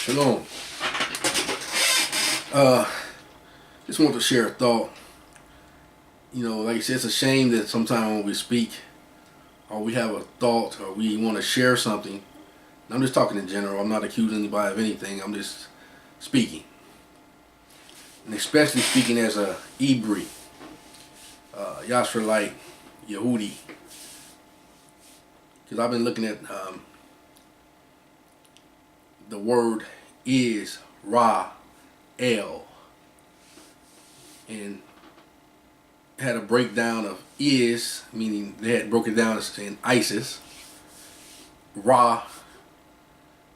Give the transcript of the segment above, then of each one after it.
Shalom. Just want to share a thought. Like I said, it's a shame that sometimes when we speak or we have a thought or we want to share something, and I'm just talking in general, I'm not accusing anybody of anything, I'm just speaking. And especially speaking as a Hebrew, Yashraelite, Yehudi. Because I've been looking at the word is Ra-El, and had a breakdown of is, meaning they had broken down as in Isis, Ra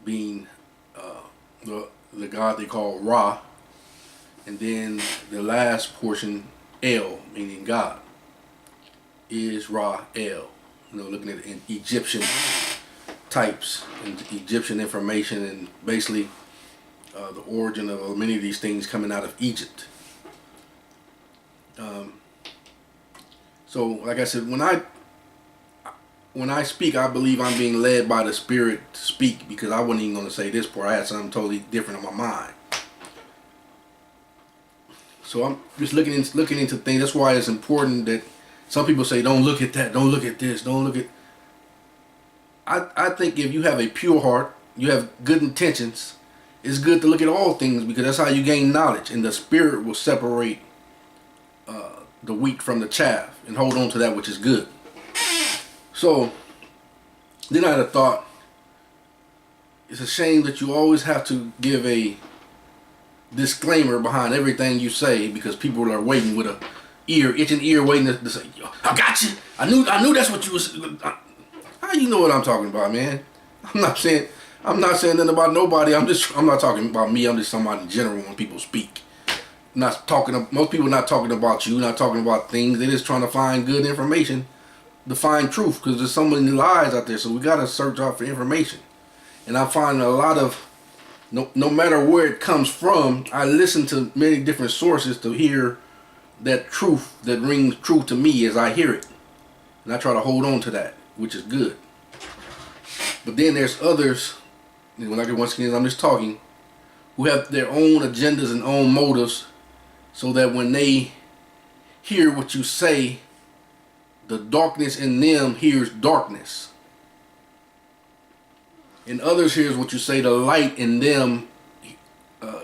being the god they call Ra, and then the last portion El, meaning God, is Ra-El. Looking at Egyptian types and Egyptian information, and basically the origin of many of these things coming out of Egypt. So, like I said, when I speak, I believe I'm being led by the Spirit to speak, because I wasn't even going to say this part. I had something totally different on my mind. So I'm just looking into things. That's why it's important that some people say, don't look at that, don't look at this, don't look at... I think if you have a pure heart, you have good intentions, it's good to look at all things, because that's how you gain knowledge, and the Spirit will separate the wheat from the chaff and hold on to that which is good. So then I had a thought. It's a shame that you always have to give a disclaimer behind everything you say, because people are waiting with a itching ear waiting to say, I got you. I knew that's what you was. How you know what I'm talking about, man? I'm not saying nothing about nobody. I'm not talking about me. I'm just talking about in general when people speak. Most people not talking about you, not talking about things. They're just trying to find good information, to find truth, because there's so many lies out there. So we gotta search out for information. And I'm finding a lot of, no matter where it comes from, I listen to many different sources to hear that truth that rings true to me as I hear it, and I try to hold on to that, which is good. But then there's others, once again I'm just talking, who have their own agendas and own motives, so that when they hear what you say, the darkness in them hears darkness, and others hears what you say, the light in them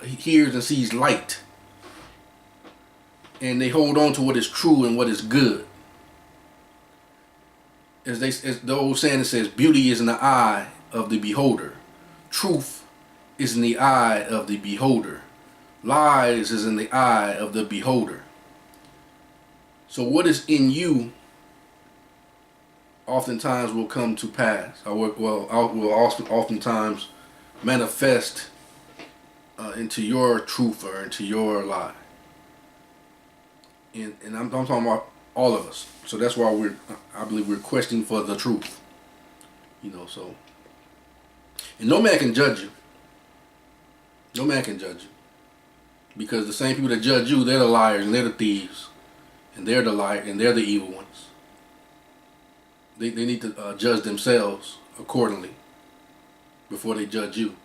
hears and sees light, and they hold on to what is true and what is good. As the old saying says, beauty is in the eye of the beholder. Truth is in the eye of the beholder. Lies is in the eye of the beholder. So what is in you oftentimes will come to pass. Will oftentimes manifest into your truth or into your lie. And I'm talking about all of us. So that's why I believe we're questioning for the truth. So. And no man can judge you. No man can judge you. Because the same people that judge you, they're the liars and they're the thieves. And they're the liar and they're the evil ones. They need to judge themselves accordingly before they judge you.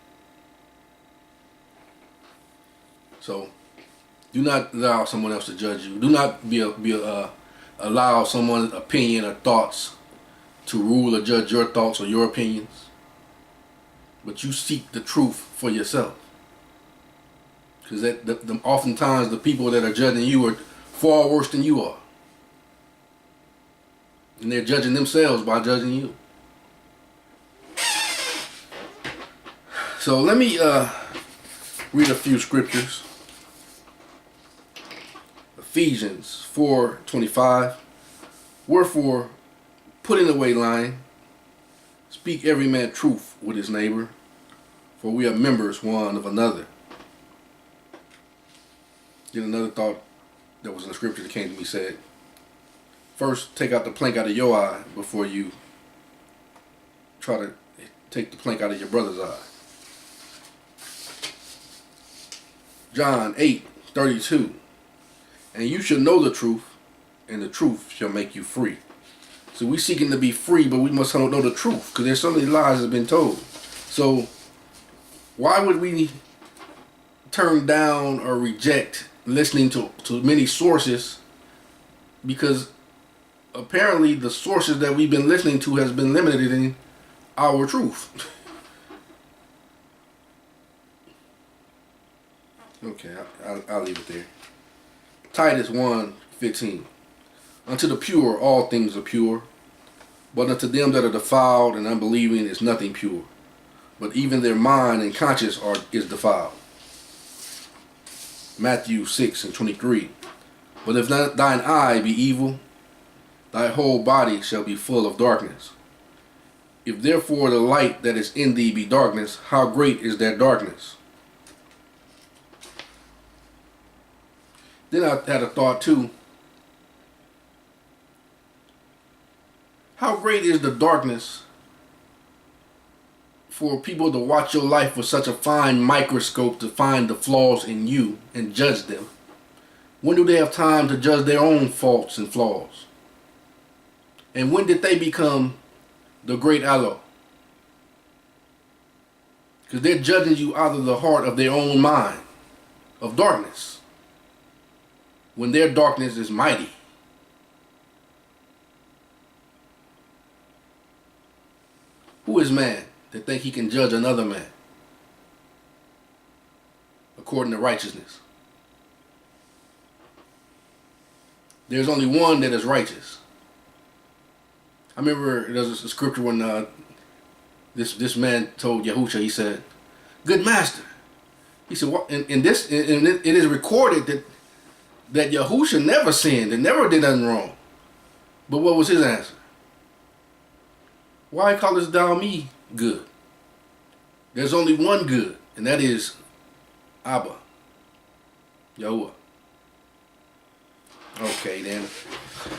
So do not allow someone else to judge you. Do not allow someone's opinion or thoughts to rule or judge your thoughts or your opinions. But you seek the truth for yourself. Because oftentimes the people that are judging you are far worse than you are. And they're judging themselves by judging you. So let me read a few scriptures. Ephesians 4:25. Wherefore, putting away lying, speak every man truth with his neighbor, for we are members one of another. Get another thought that was in the scripture that came to me, said, first take out the plank out of your eye before you try to take the plank out of your brother's eye. John 8:32. And you shall know the truth, and the truth shall make you free. So we seeking to be free, but we must know the truth, because there's so many lies that have been told. So Why would we turn down or reject listening to many sources? Because apparently the sources that we've been listening to has been limited in our truth. Okay, I'll leave it there. Titus 1:15. Unto the pure all things are pure, but unto them that are defiled and unbelieving is nothing pure, but even their mind and conscience is defiled. Matthew 6:23. But if thine eye be evil, thy whole body shall be full of darkness. If therefore the light that is in thee be darkness, how great is that darkness? Then I had a thought too. How great is the darkness for people to watch your life with such a fine microscope to find the flaws in you and judge them? When do they have time to judge their own faults and flaws? And when did they become the great aloe? Because they're judging you out of the heart of their own mind, of darkness, when their darkness is mighty. Who is man that think he can judge another man according to righteousness? There's only one that is righteous. I remember there's a scripture when this man told Yahusha, he said, "Good master." He said, "What?" And it is recorded that Yahusha never sinned and never did nothing wrong. But what was his answer? Why callest thou me good? There's only one good, and that is Abba, Yahuwah. Okay, then.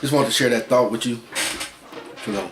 Just wanted to share that thought with you. You know.